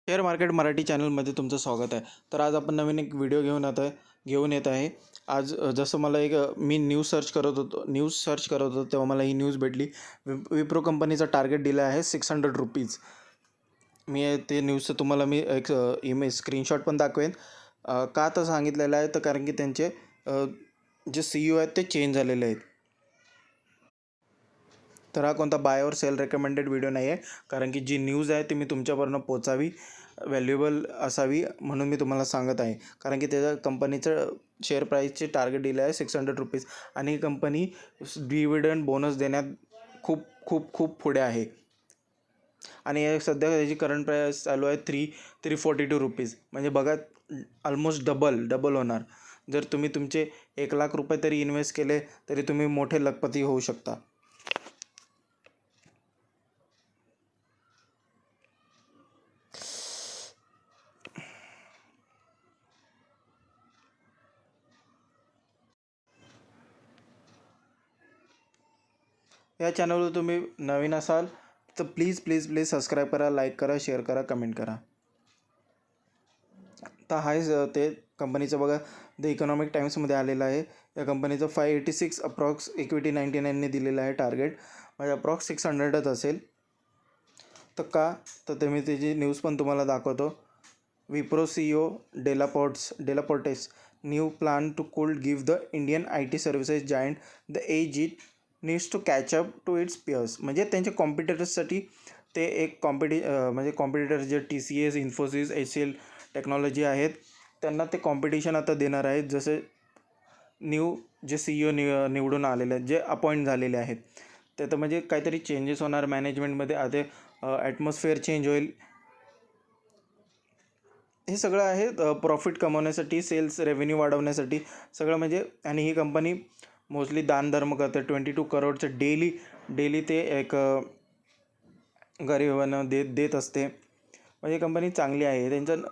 Share market Marathi चॅनलमध्ये तुमचं स्वागत आहे. तर आज आपण नवीन एक व्हिडिओ घेऊन येत आहे. आज जसं मला मी न्यूज सर्च करत होतो तेव्हा मला ही न्यूज भेटली. विप्रो कंपनीचा टार्गेट दिला आहे ₹600. मी ते न्यूजचं तुम्हाला मी एक इमेज स्क्रीनशॉट पण दाखवेन. का तर सांगितलेलं आहे तर कारण की त्यांचे जे CEO आहेत ते चेंज झालेले आहेत. तर हा कोणता बाय और सेल रेकमेंडेड व्हिडिओ नाही आहे, कारण की जी न्यूज आहे ती मी तुमच्यापर्यंत पोचावी, व्हॅल्युएबल असावी म्हणून मी तुम्हाला सांगत आहे. कारण की त्याच्या कंपनीचं शेअर प्राईसचे टार्गेट दिलं आहे ₹600 आणि ही कंपनी डिव्हिडंड बोनस देण्यात खूप खूप खूप पुढे आहे. आणि सध्या त्याची करंट प्राईस चालू आहे ₹342. म्हणजे बघा, ऑलमोस्ट डबल होणार. जर तुम्ही तुमचे ₹1,00,000 तरी इन्व्हेस्ट केले तरी तुम्ही मोठे लखपती होऊ शकता. या चॅनलवर तुम्ही नवीन असाल तर प्लीज सबस्क्राईब करा, लाईक करा, शेअर करा, कमेंट करा. तर हाय ते कंपनीचं बघा, द इकॉनॉमिक टाइम्समध्ये आलेलं आहे. या कंपनीचं 586 अप्रॉक्स इक्विटी 99ने दिलेलं आहे टार्गेट. म्हणजे अप्रॉक्स 600च असेल. तर का तर ते मी त्याची न्यूज पण तुम्हाला दाखवतो. Wipro CEO Delaporte's new plan to could give the Indian IT services giant the edge it needs to catch up to its peers. म्हणजे त्यांच्या कॉम्पिटिटर्ससाठी ते एक कॉम्पिटिटर जे TCS, इन्फोसिस, HCL टेक्नॉलॉजी आहेत त्यांना ते कॉम्पिटिशन आता देणार आहेत. जसे जे CEO निवडून आलेले आहेत, जे अपॉइंट झालेले आहेत, ते तर म्हणजे काहीतरी चेंजेस होणार मॅनेजमेंटमध्ये. आता ॲटमॉस्फिअर चेंज होईल. हे सगळं आहे प्रॉफिट कमवण्यासाठी, सेल्स रेव्हेन्यू वाढवण्यासाठी सगळं म्हणजे. आणि ही कंपनी मोस्टली दानधर्म करते. 22 करोडचं डेली ते एक गरिबांना देत असते. म्हणजे कंपनी चांगली आहे. त्यांचं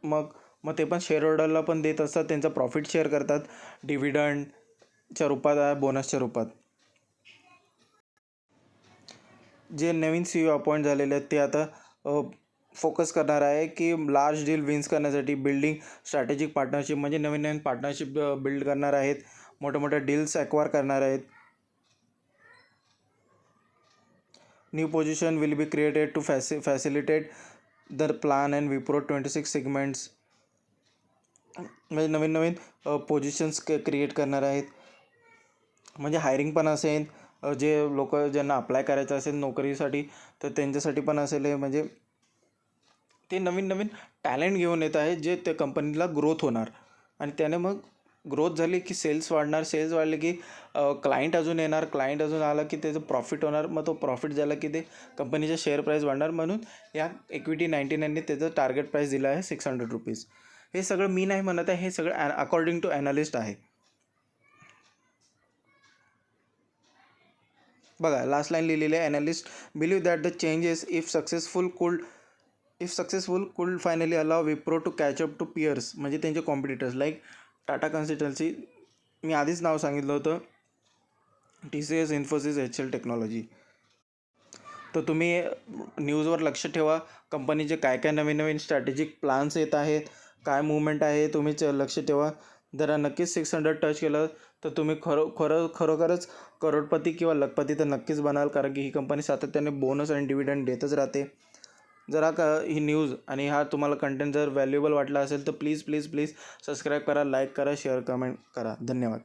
मग ते पण शेअर होल्डरला पण देत असतात. त्यांचा प्रॉफिट शेअर करतात डिव्हिडंडच्या रूपात, बोनसच्या रूपात. जे नवीन CEO अपॉइंट झालेले आहेत ते आता फोकस करणार आहे की लार्ज डील विन्स करण्यासाठी, बिल्डिंग स्ट्रॅटेजिक पार्टनरशिप, म्हणजे नवीन पार्टनरशिप बिल्ड करणार आहेत, मोठ्या डील्स ॲक्वायर करणार आहेत. New position will be created to facilitate the plan and Wipro 26 segments. म्हणजे नवीन पोझिशन्स क्रिएट करणार आहेत. म्हणजे हायरिंग पण असेल, जे लोक ज्यांना अप्लाय करायचं असेल नोकरीसाठी तर त्यांच्यासाठी पण असेल. म्हणजे ते नवीन टॅलेंट घेऊन येत आहे, जे त्या कंपनीला ग्रोथ होणार. आणि त्याने मग ग्रोथ झाली की सेल्स वाढणार, सेल्स वाढले की क्लायंट अजून येणार, क्लायंट अजून आला की त्याचं प्रॉफिट होणार. मग तो प्रॉफिट झाला की ते कंपनीचं शेअर प्राईस वाढणार. म्हणून या इक्विटी 99ने त्याचं टार्गेट प्राईस दिलं आहे ₹600. हे सगळं मी नाही म्हणत आहे, हे सगळं अकॉर्डिंग टू ॲनालिस्ट आहे. बघा, लास्ट लाईन लिहिलेली आहे, analyst believe that the changes if successful could finally allow Wipro to catch up to peers. म्हणजे त्यांचे कॉम्पिटिटर्स लाईक टाटा कन्सल्टन्सी, मी आधीच नाव सांगितलं होतं, TCS, इन्फोसिस, HCL टेक्नॉलॉजी. तर तुम्ही न्यूजवर लक्ष ठेवा. कंपनीचे काय नवीन स्ट्रॅटेजिक प्लॅन्स येत आहेत, काय मूवमेंट आहे, तुम्हीच लक्ष ठेवा. जरा नक्कीच 600 टच केलं तर तुम्ही खरोखरच करोडपती किंवा लखपती तर नक्कीच बनाल. कारण की ही कंपनी सातत्याने बोनस आणि डिव्हिडंड देतच राहते. जरा ही न्यूज आणि हा तुम्हाला कंटेंट जर व्हॅल्युएबल वाटला असेल तर प्लीज सबस्क्राईब करा, लाईक करा, शेअर, कमेंट करा. धन्यवाद.